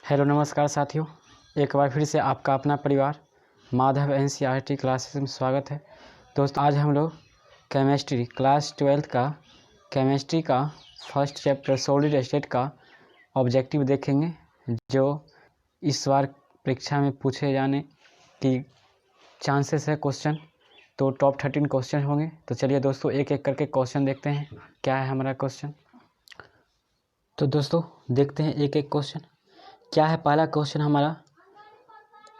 Hello नमस्कार साथियों, एक बार फिर से आपका अपना परिवार माधव एनसीईआरटी क्लासेस में स्वागत है। दोस्तों आज हम लोग केमिस्ट्री क्लास 12 का केमिस्ट्री का फर्स्ट चैप्टर सॉलिड स्टेट का ऑब्जेक्टिव देखेंगे, जो इस बार परीक्षा में पूछे जाने की चांसेस है क्वेश्चन। तो टॉप 13 क्वेश्चन होंगे। तो चलिए दोस्तों एक एक करके क्वेश्चन देखते हैं क्या है हमारा क्वेश्चन। तो दोस्तों देखते हैं एक एक क्वेश्चन क्या है। पहला क्वेश्चन हमारा,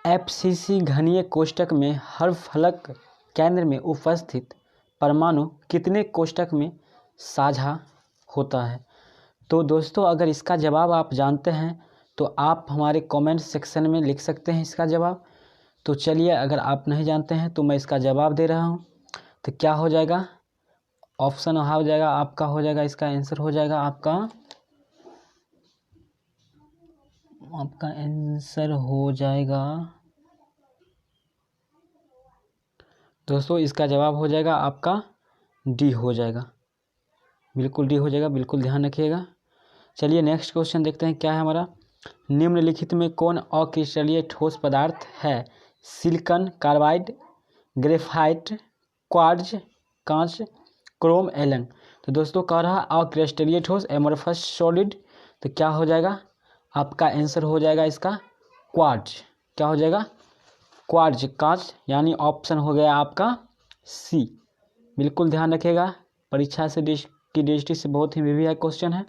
एफसीसी घनीय कोष्ठक में हर फलक केंद्र में उपस्थित परमाणु कितने कोष्ठक में साझा होता है। तो दोस्तों अगर इसका जवाब आप जानते हैं तो आप हमारे कमेंट सेक्शन में लिख सकते हैं इसका जवाब। तो चलिए, अगर आप नहीं जानते हैं तो मैं इसका जवाब दे रहा हूँ। तो क्या हो जाएगा, ऑप्शन हो जाएगा आपका, हो जाएगा इसका आंसर हो जाएगा आपका आंसर हो जाएगा दोस्तों, इसका जवाब हो जाएगा आपका डी हो जाएगा, बिल्कुल डी हो जाएगा, बिल्कुल ध्यान रखिएगा। चलिए नेक्स्ट क्वेश्चन देखते हैं क्या है हमारा। निम्नलिखित में कौन अक्रिस्टलीय ठोस पदार्थ है। सिलिकॉन कार्बाइड, ग्रेफाइट, क्वार्ट्ज, कांच, क्रोम, एलन। तो दोस्तों कह रहा अक्रिस्टलीय ठोस एमोरफस सॉलिड। तो क्या हो जाएगा आपका आंसर हो जाएगा इसका क्वार्ट्ज। क्या हो जाएगा क्वार्ट्ज, कांच, यानी ऑप्शन हो गया आपका सी। बिल्कुल ध्यान रखिएगा, परीक्षा से की दृष्टि से बहुत ही विविध क्वेश्चन है।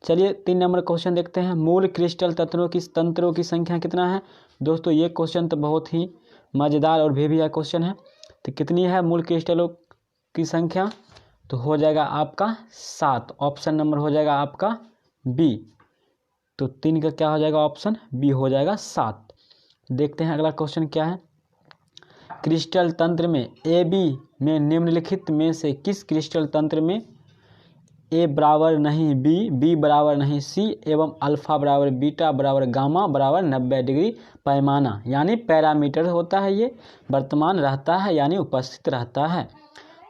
चलिए 3 नंबर क्वेश्चन देखते हैं। मूल क्रिस्टल तंत्रों की संख्या कितना है। दोस्तों ये क्वेश्चन तो बहुत ही मज़ेदार और विविध क्वेश्चन है। तो कितनी है मूल क्रिस्टलों की संख्या, तो हो जाएगा आपका 7। ऑप्शन नंबर हो जाएगा आपका बी। तो 3 का क्या हो जाएगा, ऑप्शन बी हो जाएगा 7। देखते हैं अगला क्वेश्चन क्या है। क्रिस्टल तंत्र में ए बी में निम्नलिखित में से किस क्रिस्टल तंत्र में ए बराबर नहीं बी, बी बराबर नहीं सी एवं अल्फा बराबर बीटा बराबर गामा बराबर 90 डिग्री पैमाना यानी पैरामीटर होता है, ये वर्तमान रहता है यानी उपस्थित रहता है।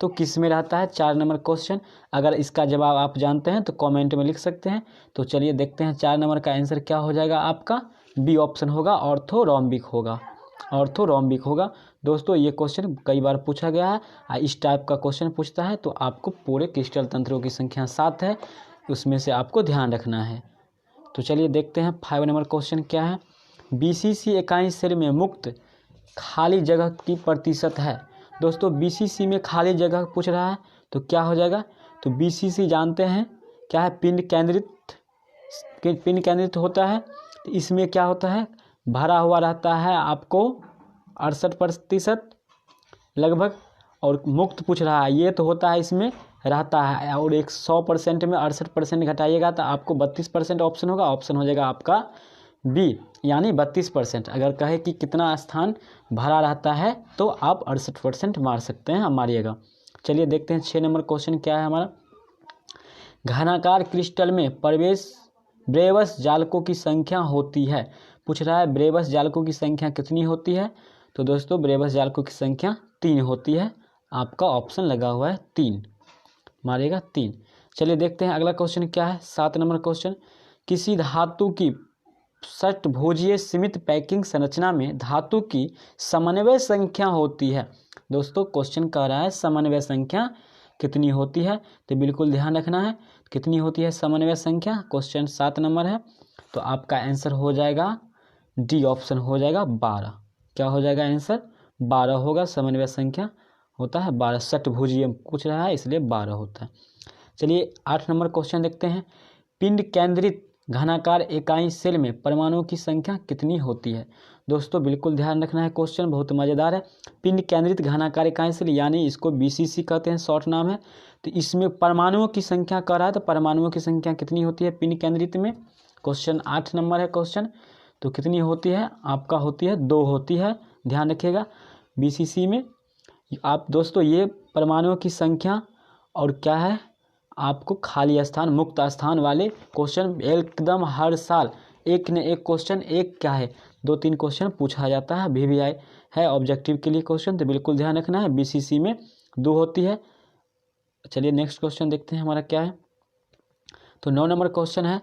तो किस में रहता है 4 नंबर क्वेश्चन। अगर इसका जवाब आप जानते हैं तो कमेंट में लिख सकते हैं। तो चलिए देखते हैं 4 नंबर का आंसर क्या हो जाएगा आपका, बी ऑप्शन होगा, ऑर्थोरोम्बिक होगा, ऑर्थोरोम्बिक होगा। दोस्तों ये क्वेश्चन कई बार पूछा गया है, इस टाइप का क्वेश्चन पूछता है तो आपको पूरे क्रिस्टल तंत्रों की संख्या 7 है, उसमें से आपको ध्यान रखना है। तो चलिए देखते हैं 5 नंबर क्वेश्चन क्या है। बीसीसी इकाई सेल में मुक्त खाली जगह की प्रतिशत है। दोस्तों बीसीसी में खाली जगह पूछ रहा है तो क्या हो जाएगा, तो बीसीसी जानते हैं क्या है, पिंड केंद्रित होता है। तो इसमें क्या होता है, भरा हुआ रहता है आपको 68% लगभग, और मुक्त पूछ रहा है ये तो होता है इसमें रहता है, और 100% में 68% घटाइएगा तो आपको 32% ऑप्शन होगा, ऑप्शन हो जाएगा आपका बी यानी 32%। अगर कहे कि कितना स्थान भरा रहता है तो आप 68% मार सकते हैं, आप मारिएगा। चलिए देखते हैं 6 नंबर क्वेश्चन क्या है हमारा। घनाकार क्रिस्टल में ब्रेवस जालकों की संख्या होती है। पूछ रहा है ब्रेवस जालकों की संख्या कितनी होती है। तो दोस्तों ब्रेवस जालकों की संख्या 3 होती है, आपका ऑप्शन लगा हुआ है 3, मारिएगा 3। चलिए देखते हैं अगला क्वेश्चन क्या है 7 नंबर क्वेश्चन। किसी धातु की षटभुजीय सीमित पैकिंग संरचना में धातु की समन्वय संख्या होती है। दोस्तों क्वेश्चन कह रहा है समन्वय संख्या कितनी होती है, तो बिल्कुल ध्यान रखना है कितनी होती है समन्वय संख्या। क्वेश्चन 7 नंबर है, तो आपका आंसर हो जाएगा डी ऑप्शन हो जाएगा 12। क्या हो जाएगा आंसर 12 होगा, समन्वय संख्या होता है 12, षटभुजीय पूछ रहा है इसलिए 12 होता है। चलिए 8 नंबर क्वेश्चन देखते हैं। पिंड केंद्रित घनाकार इकाई सेल में परमाणुओं की संख्या कितनी होती है। दोस्तों बिल्कुल ध्यान रखना है, क्वेश्चन बहुत मज़ेदार है। पिंड केंद्रित घनाकार इकाई सेल यानी इसको बीसीसी कहते हैं, शॉर्ट नाम है। तो इसमें परमाणुओं की संख्या कह रहा है, तो परमाणुओं की संख्या कितनी होती है पिंड केंद्रित में। क्वेश्चन 8 नंबर है क्वेश्चन, तो कितनी होती है आपका, होती है 2 होती है, ध्यान रखिएगा बीसीसी में। आप दोस्तों ये परमाणुओं की संख्या और क्या है आपको खाली स्थान मुक्त स्थान वाले क्वेश्चन एकदम हर साल एक न एक क्वेश्चन, एक क्या है 2-3 क्वेश्चन पूछा जाता है, VVI है ऑब्जेक्टिव के लिए क्वेश्चन, तो बिल्कुल ध्यान रखना है बीसीसी में 2 होती है। चलिए नेक्स्ट क्वेश्चन देखते हैं हमारा क्या है। तो 9 नंबर क्वेश्चन है।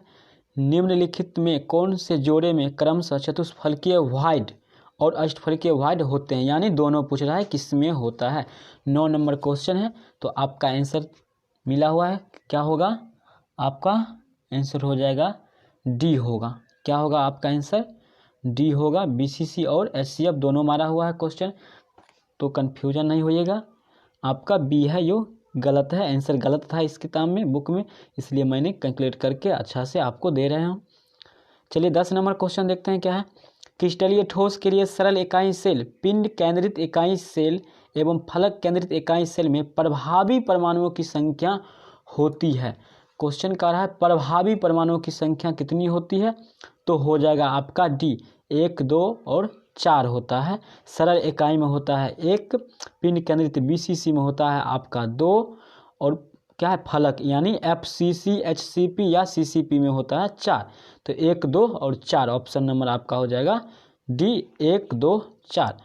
निम्नलिखित में कौन से जोड़े में क्रमशः चतुष्फलकीय वाइड और अष्टफलकीय वाइड होते हैं, यानी दोनों पूछ रहा है किस में होता है। 9 नंबर क्वेश्चन है। तो आपका आंसर मिला हुआ है, क्या होगा आपका आंसर हो जाएगा डी होगा। क्या होगा आपका आंसर डी होगा। बीसीसी और एचसीएफ दोनों मारा हुआ है क्वेश्चन, तो कन्फ्यूजन नहीं होइएगा। आपका बी है जो गलत है, आंसर गलत था इस किताब में बुक में, इसलिए मैंने कैलकुलेट करके अच्छा से आपको दे रहे हूँ। चलिए 10 नंबर क्वेश्चन देखते हैं क्या है। क्रिस्टलीय ठोस के लिए सरल इकाई सेल, पिंड केंद्रित इकाई सेल एवं फलक केंद्रित इकाई सेल में प्रभावी परमाणुओं की संख्या होती है। क्वेश्चन कह रहा है प्रभावी परमाणुओं की संख्या कितनी होती है, तो हो जाएगा आपका डी 1, 2 और 4 होता है। सरल इकाई में होता है 1, पिंड केंद्रित बीसीसी में होता है आपका 2 और क्या है फलक यानी एफसीसी, एचसीपी या सीसीपी में होता है 4। तो 1, 2 और 4 ऑप्शन नंबर आपका हो जाएगा डी 1, 2, 4।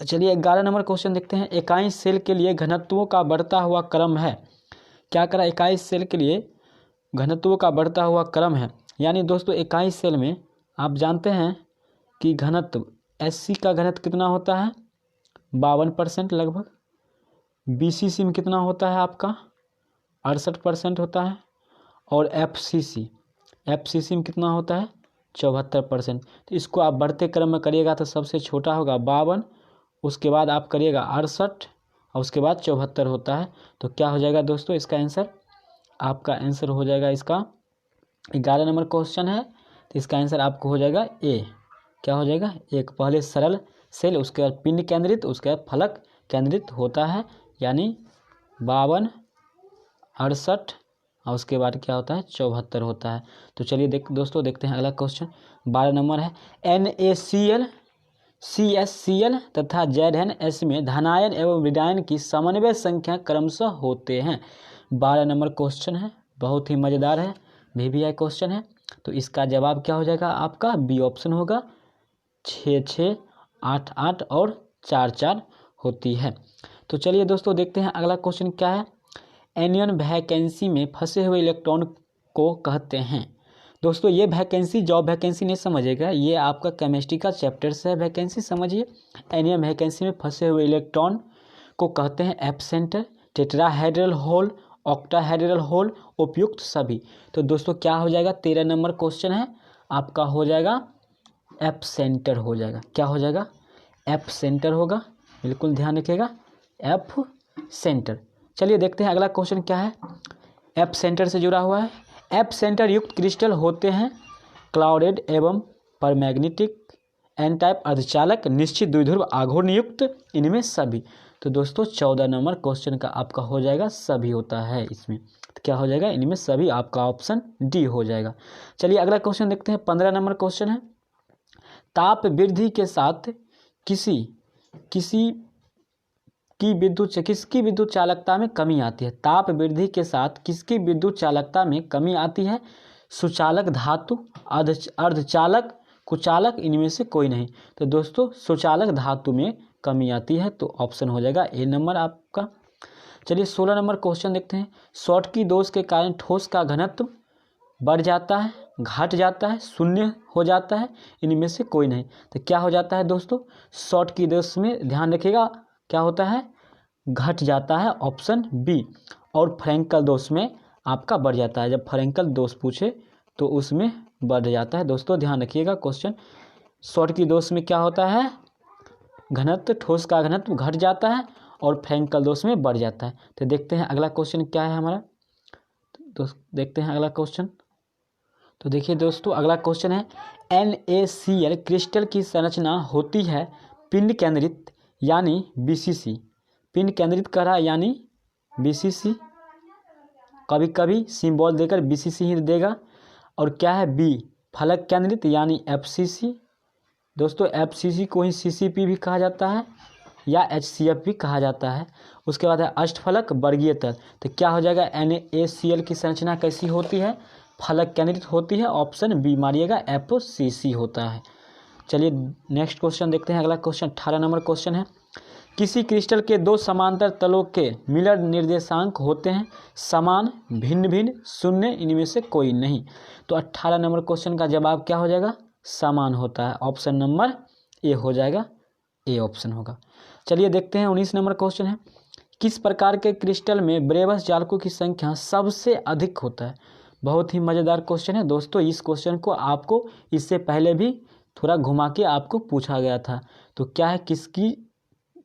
चलिए 11 नंबर क्वेश्चन देखते हैं। इकाई सेल के लिए घनत्वों का बढ़ता हुआ क्रम है। क्या करा, इकाई सेल के लिए घनत्वों का बढ़ता हुआ क्रम है, यानी दोस्तों इकाई सेल में आप जानते हैं कि घनत्व एससी का घनत्व कितना होता है 52% लगभग, बीसीसी में कितना होता है आपका 68% होता है, और एफसीसी में कितना होता है 74%। तो इसको आप बढ़ते क्रम में करिएगा तो सबसे छोटा होगा 52, उसके बाद आप करिएगा 68 और उसके बाद 74 होता है। तो क्या हो जाएगा दोस्तों इसका आंसर, आपका आंसर हो जाएगा इसका 11 नंबर क्वेश्चन है, तो इसका आंसर आपको हो जाएगा ए। क्या हो जाएगा, एक पहले सरल सेल, उसके बाद पिंड केंद्रित, उसके बाद फलक केंद्रित होता है, यानी 52, 68 और उसके बाद क्या होता है 74 होता है। तो चलिए दोस्तों देखते हैं अगला क्वेश्चन। 12 नंबर है NaCl, CSCl तथा ZnS में धनायन एवं ऋणायन की समन्वय संख्या क्रमशः होते हैं। 12 नंबर क्वेश्चन है, बहुत ही मज़ेदार है, VVI क्वेश्चन है। तो इसका जवाब क्या हो जाएगा आपका बी ऑप्शन होगा, 6, 6, 8, 8 और 4, 4 होती है। तो चलिए दोस्तों देखते हैं अगला क्वेश्चन क्या है। एनियन वैकेंसी में फंसे हुए इलेक्ट्रॉन को कहते हैं। दोस्तों ये वैकेंसी जॉब वैकेंसी नहीं समझिएगा, ये आपका केमिस्ट्री का चैप्टर से है वैकेंसी, समझिए। एनियन वैकेंसी में फंसे हुए इलेक्ट्रॉन को कहते हैं एब्सेंटर, टेट्राहेड्रल होल, ऑक्टाहेड्रल होल, उपयुक्त सभी। तो दोस्तों क्या हो जाएगा, 13 नंबर क्वेश्चन है आपका हो जाएगा एब्सेंटर हो जाएगा। क्या हो जाएगा, एब्सेंटर होगा, बिल्कुल ध्यान रखिएगा, एब्सेंटर। चलिए देखते हैं अगला क्वेश्चन क्या है, एब्सेंटर से जुड़ा हुआ है। एब्सेंटर युक्त क्रिस्टल होते हैं क्लाउडेड एवं परमैग्नेटिक, एन टाइप अर्धचालक, निश्चित द्विध्रुव आघूर्ण युक्त, इनमें सभी। तो दोस्तों 14 नंबर क्वेश्चन का आपका हो जाएगा सभी होता है इसमें। तो क्या हो जाएगा, इनमें सभी, आपका ऑप्शन डी हो जाएगा। चलिए अगला क्वेश्चन देखते हैं। 15 नंबर क्वेश्चन है, ताप वृद्धि के साथ किसकी विद्युत चालकता में कमी आती है। ताप वृद्धि के साथ किसकी विद्युत चालकता में कमी आती है। सुचालक धातु, अर्धचालक, कुचालक, इनमें से कोई नहीं। तो दोस्तों सुचालक धातु में कमी आती है, तो ऑप्शन हो जाएगा ए नंबर आपका। चलिए 16 नंबर क्वेश्चन देखते हैं। शॉटकी दोष के कारण ठोस का घनत्व बढ़ जाता है, घट जाता है, शून्य हो जाता है, इनमें से कोई नहीं। तो क्या हो जाता है दोस्तों, शॉटकी दोष में ध्यान रखिएगा क्या होता है, घट जाता है, ऑप्शन बी। और फ्रैंकल दोष में आपका बढ़ जाता है, जब फ्रैंकल दोष पूछे तो उसमें बढ़ जाता है। दोस्तों ध्यान रखिएगा क्वेश्चन, शॉटकी दोष में क्या होता है, घनत्व, ठोस का घनत्व घट जाता है और फ्रैंकल दोष में बढ़ जाता है। तो देखते हैं अगला क्वेश्चन क्या है हमारा, तो देखते हैं अगला क्वेश्चन। तो देखिए दोस्तों अगला क्वेश्चन है, NaCl क्रिस्टल की संरचना होती है पिंड केंद्रित यानी बीसीसी, पिंड केंद्रित कर रहा है यानी बीसीसी, कभी कभी सिंबल देकर बीसीसी ही देगा। और क्या है बी, फलक केंद्रित यानी एफसीसी। दोस्तों एफसीसी को ही सीसीपी भी कहा जाता है या एचसीएफ भी कहा जाता है। उसके बाद है अष्टफलक वर्गीय तल। तो क्या हो जाएगा, NaCl की संरचना कैसी होती है, फलक केंद्रित होती है, ऑप्शन बी मारिएगा, एफसीसी होता है। चलिए नेक्स्ट क्वेश्चन देखते हैं। अगला क्वेश्चन 18 नंबर क्वेश्चन है, किसी क्रिस्टल के दो समांतर तलों के मिलर निर्देशांक होते हैं, समान, भिन्न भिन्न, शून्य, इनमें से कोई नहीं। तो 18 नंबर क्वेश्चन का जवाब क्या हो जाएगा? समान होता है। ऑप्शन नंबर ए हो जाएगा, ए ऑप्शन होगा। चलिए देखते हैं 19 नंबर क्वेश्चन है, किस प्रकार के क्रिस्टल में ब्रेवस जालकों की संख्या सबसे अधिक होता है? बहुत ही मज़ेदार क्वेश्चन है दोस्तों। इस क्वेश्चन को आपको इससे पहले भी थोड़ा घुमा के आपको पूछा गया था। तो क्या है,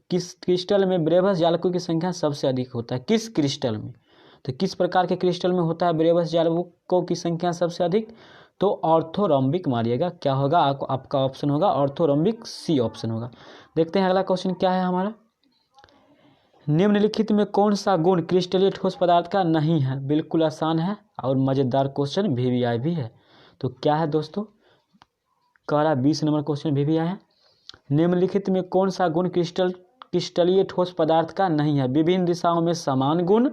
किस क्रिस्टल में ब्रेवस जालकों की संख्या सबसे अधिक होता है? किस क्रिस्टल में? तो किस प्रकार के क्रिस्टल में होता है ब्रेवस जालकों की संख्या सबसे अधिक? तो ऑर्थोरोम्बिक मारिएगा, क्या होगा आपका ऑप्शन होगा ऑर्थोरोम्बिक, सी ऑप्शन होगा। देखते हैं अगला क्वेश्चन क्या है हमारा, निम्नलिखित में कौन सा गुण क्रिस्टलीय ठोस पदार्थ का नहीं है? बिल्कुल आसान है और मज़ेदार क्वेश्चन VVI भी है। तो क्या है दोस्तों, कह रहा 20 नंबर क्वेश्चन VVI है, निम्नलिखित में कौन सा गुण क्रिस्टलीय ठोस पदार्थ का नहीं है? विभिन्न दिशाओं में समान गुण,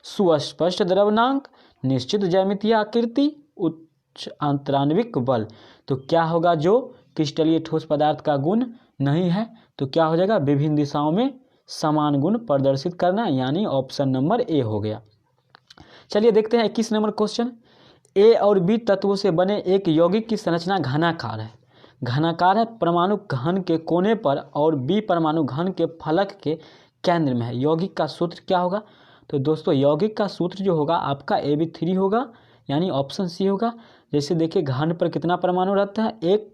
सुस्पष्ट द्रव्यनांक, निश्चित ज्यामितीय आकृति, उच्च अंतराण्विक बल। तो क्या होगा जो क्रिस्टलीय ठोस पदार्थ का गुण नहीं है? तो क्या हो जाएगा? विभिन्न दिशाओं में समान गुण प्रदर्शित करना, यानी ऑप्शन नंबर ए हो गया। चलिए देखते हैं 21 नंबर क्वेश्चन, ए और बी तत्वों से बने एक यौगिक की संरचना घनाकार है। घनाकार है, परमाणु घन के कोने पर और बी परमाणु घन के फलक के केंद्र में है। यौगिक का सूत्र क्या होगा? तो दोस्तों यौगिक का सूत्र जो होगा आपका AB3 होगा, यानी ऑप्शन सी होगा। जैसे देखिए घन पर कितना परमाणु रहता है? एक,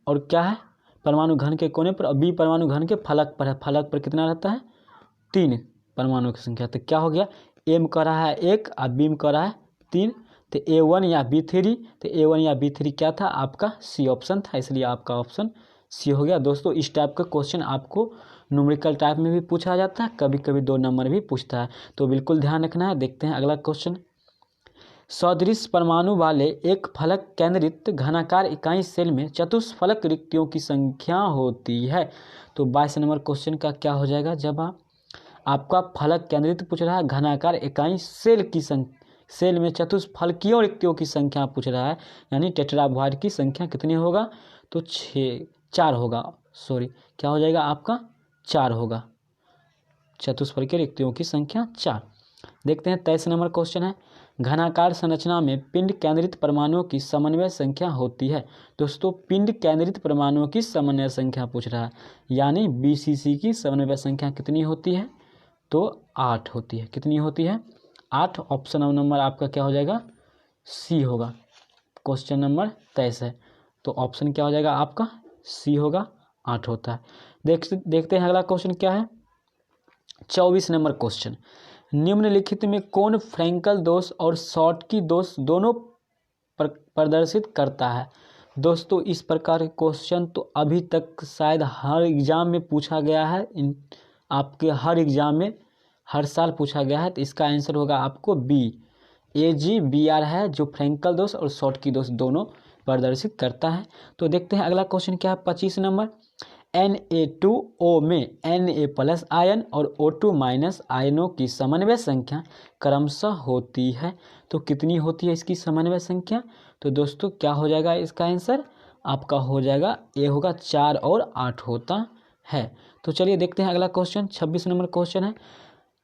और क्या है, परमाणु घन के कोने पर, और बी परमाणु घन के फलक पर है, फलक पर कितना रहता है? 3 परमाणु की संख्या। तो क्या हो गया, एम कह रहा है 1 और बी में कह रहा है 3, तो A1 या B3, तो A1 या B3 क्या था? आपका सी ऑप्शन था, इसलिए आपका ऑप्शन सी हो गया। दोस्तों इस टाइप का क्वेश्चन आपको न्यूमेरिकल टाइप में भी पूछा जाता है, कभी कभी 2 नंबर भी पूछता है, तो बिल्कुल ध्यान रखना है। देखते हैं अगला क्वेश्चन, सदृश परमाणु वाले एक फलक केंद्रित घनाकार इकाई सेल में चतुष्फलक रिक्तियों की संख्या होती है। तो 22 नंबर क्वेश्चन का क्या हो जाएगा जवाब? आपका फलक केंद्रित पूछ रहा है, घनाकार इकाई सेल में चतुष्फलकीय रिक्तियों की संख्या पूछ रहा है, यानी टेट्रावॉइड की संख्या कितनी होगा? तो 4 होगा, सॉरी क्या हो जाएगा आपका? 4 होगा, चतुष्फलकीय रिक्तियों की संख्या 4। देखते हैं 23 नंबर क्वेश्चन है, घनाकार संरचना में पिंड केंद्रित परमाणुओं की समन्वय संख्या होती है। दोस्तों पिंड केंद्रित परमाणुओं की समन्वय संख्या पूछ रहा है, यानी BCC की समन्वय संख्या कितनी होती है? तो 8 होती है। कितनी होती है? 8। ऑप्शन नंबर आपका क्या हो जाएगा? सी होगा। क्वेश्चन नंबर 23 है, तो ऑप्शन क्या हो जाएगा आपका? सी होगा, 8 होता है। देखते हैं अगला क्वेश्चन क्या है, 24 नंबर क्वेश्चन, निम्नलिखित में कौन फ्रैंकल दोष और शॉर्टकी दोष दोनों प्रदर्शित करता है? दोस्तों इस प्रकार के क्वेश्चन तो अभी तक शायद हर एग्जाम में पूछा गया है, आपके हर एग्जाम में हर साल पूछा गया है। तो इसका आंसर होगा आपको बी, AgBr है, जो फ्रैंकल दोष और शॉर्टकी दोष दोनों प्रदर्शित करता है। तो देखते हैं अगला क्वेश्चन क्या है, 25 नंबर, Na2O में Na+ आयन और O2- आयनों की समन्वय संख्या क्रमशः होती है। तो कितनी होती है इसकी समन्वय संख्या? तो दोस्तों क्या हो जाएगा इसका आंसर? आपका हो जाएगा ए होगा, 4 और 8 होता है। तो चलिए देखते हैं अगला क्वेश्चन, 26 नंबर क्वेश्चन है,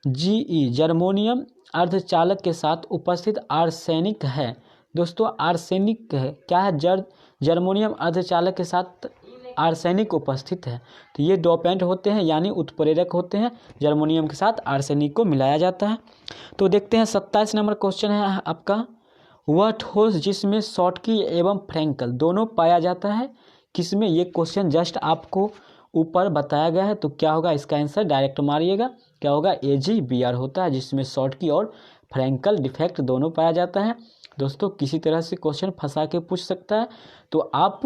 Ge जर्मोनियम अर्धचालक के साथ उपस्थित आर्सेनिक है। दोस्तों आर्सेनिक है क्या है? जर्मोनियम अर्धचालक के साथ आर्सेनिक उपस्थित है, तो ये डोपेंट होते हैं, यानी उत्प्रेरक होते हैं। जर्मोनियम के साथ आर्सेनिक को मिलाया जाता है। तो देखते हैं 27 नंबर क्वेश्चन है आपका, वह ठोस जिसमें शॉर्टकी एवं फ्रैंकल दोनों पाया जाता है किसमें? ये क्वेश्चन जस्ट आपको ऊपर बताया गया है, तो क्या होगा इसका आंसर? डायरेक्ट मारिएगा, क्या होगा? AgBr होता है, जिसमें शॉर्टकी और फ्रैंकल डिफेक्ट दोनों पाया जाता है। दोस्तों किसी तरह से क्वेश्चन फंसा के पूछ सकता है, तो आप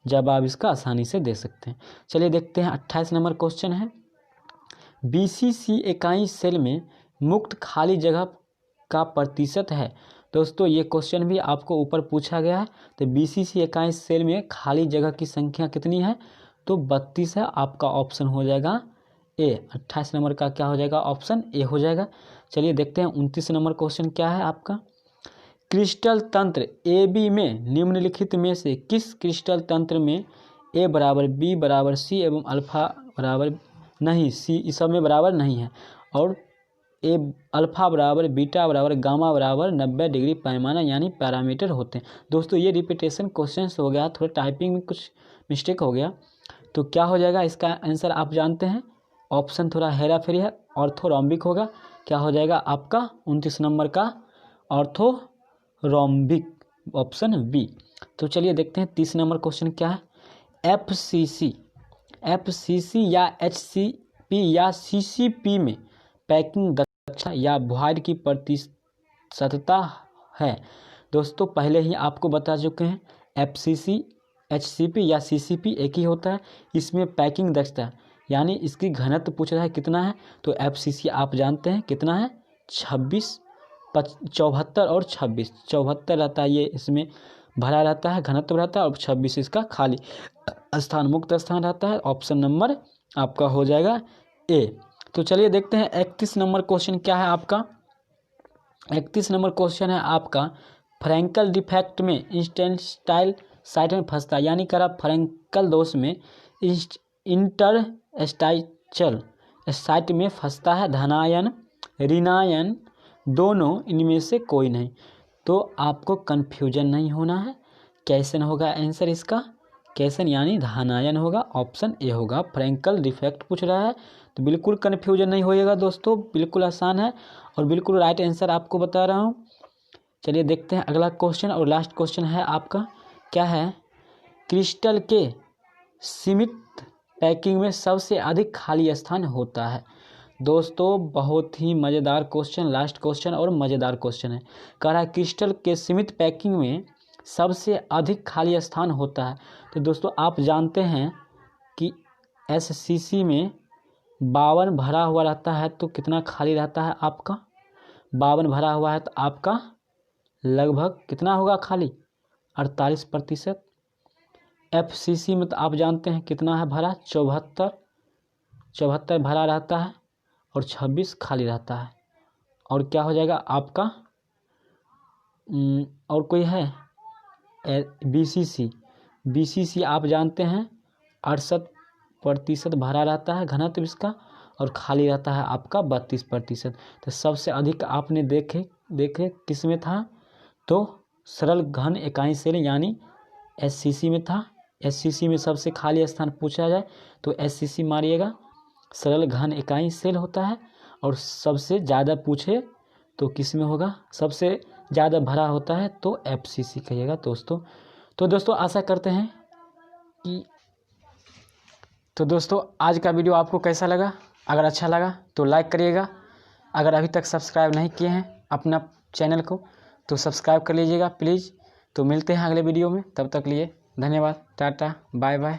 जवाब इसका आसानी से दे सकते हैं। चलिए देखते हैं 28 नंबर क्वेश्चन है, BCC इकाई सेल में मुक्त खाली जगह का प्रतिशत है। दोस्तों ये क्वेश्चन भी आपको ऊपर पूछा गया है। तो BCC इकाई सेल में खाली जगह की संख्या कितनी है? तो 32 है, आपका ऑप्शन हो जाएगा ए। 28 नंबर का क्या हो जाएगा? ऑप्शन ए हो जाएगा। चलिए देखते हैं 29 नंबर क्वेश्चन क्या है आपका, क्रिस्टल तंत्र AB में निम्नलिखित में से किस क्रिस्टल तंत्र में A = B = C एवं अल्फा = नहीं, सी इस सब में बराबर नहीं है। और ए अल्फ़ा बराबर बीटा बराबर गामा बराबर 90 डिग्री पैमाना यानी पैरामीटर होते हैं। दोस्तों ये रिपीटेशन क्वेश्चंस हो गया, थोड़ा टाइपिंग में कुछ मिस्टेक हो गया। तो क्या हो जाएगा इसका आंसर आप जानते हैं, ऑप्शन थोड़ा हेरा फेरी है, ऑर्थोरोम्बिक होगा। क्या हो जाएगा आपका 29 नंबर का ऑर्थोरोम्बिक, ऑप्शन बी। तो चलिए देखते हैं 30 नंबर क्वेश्चन क्या है। एफसीसी या एचसीपी या सीसीपी में पैकिंग दक्षता या वॉइड की प्रतिशतता है। दोस्तों पहले ही आपको बता चुके हैं, एफसीसी एचसीपी या सीसीपी एक ही होता है। इसमें पैकिंग दक्षता यानी इसकी घनत्व पूछ रहा है कितना है, तो एफसीसी आप जानते हैं कितना है, 26, 74 और 26। 74 रहता है ये इसमें भरा रहता है, घनत्व रहता है, और 26 इसका खाली स्थान, मुक्त स्थान रहता है। ऑप्शन नंबर आपका हो जाएगा ए। तो चलिए देखते हैं 31 नंबर क्वेश्चन क्या है आपका। 31 नंबर क्वेश्चन है आपका, फ्रैंकल डिफेक्ट में इंटेस्टाइल साइट में फंसता है, यानी करा फ्रैंकल दोष में इंटरस्टाइचल साइट में फंसता है धनायन ऋणायन दोनों, इनमें से कोई नहीं। तो आपको कन्फ्यूजन नहीं होना है, कैसन होगा आंसर इसका, कैसन यानी धनायन होगा, ऑप्शन ए होगा। फ्रैंकल डिफेक्ट पूछ रहा है तो बिल्कुल कन्फ्यूजन नहीं होएगा दोस्तों, बिल्कुल आसान है और बिल्कुल राइट आंसर आपको बता रहा हूँ। चलिए देखते हैं अगला क्वेश्चन और लास्ट क्वेश्चन है आपका, क्या है, क्रिस्टल के सीमित पैकिंग में सबसे अधिक खाली स्थान होता है। दोस्तों बहुत ही मज़ेदार क्वेश्चन, लास्ट क्वेश्चन और मज़ेदार क्वेश्चन है। कह रहा है क्रिस्टल के सीमित पैकिंग में सबसे अधिक खाली स्थान होता है। तो दोस्तों आप जानते हैं कि एससीसी में 52 भरा हुआ रहता है, तो कितना खाली रहता है आपका, 52 भरा हुआ है तो आपका लगभग कितना होगा खाली, 48%। एफसीसी में तो आप जानते हैं कितना है भरा, 74 भरा रहता है और 26 खाली रहता है। और क्या हो जाएगा आपका, और कोई है बीसीसी आप जानते हैं 68% भरा रहता है घनत्व इसका, और खाली रहता है आपका 32%। तो सबसे अधिक आपने देखे किस में था, तो सरल घन इकाई सेल यानी एससीसी में था। एससीसी में सबसे खाली स्थान पूछा जाए तो एससीसी मारिएगा, सरल घन इकाई सेल होता है। और सबसे ज़्यादा पूछे तो किस में होगा, सबसे ज़्यादा भरा होता है तो एफसीसी कहिएगा दोस्तों। तो दोस्तों आशा करते हैं कि दोस्तों आज का वीडियो आपको कैसा लगा, अगर अच्छा लगा तो लाइक करिएगा, अगर अभी तक सब्सक्राइब नहीं किए हैं अपना चैनल को तो सब्सक्राइब कर लीजिएगा प्लीज़। तो मिलते हैं अगले वीडियो में, तब तक लिए धन्यवाद, टाटा बाय बाय।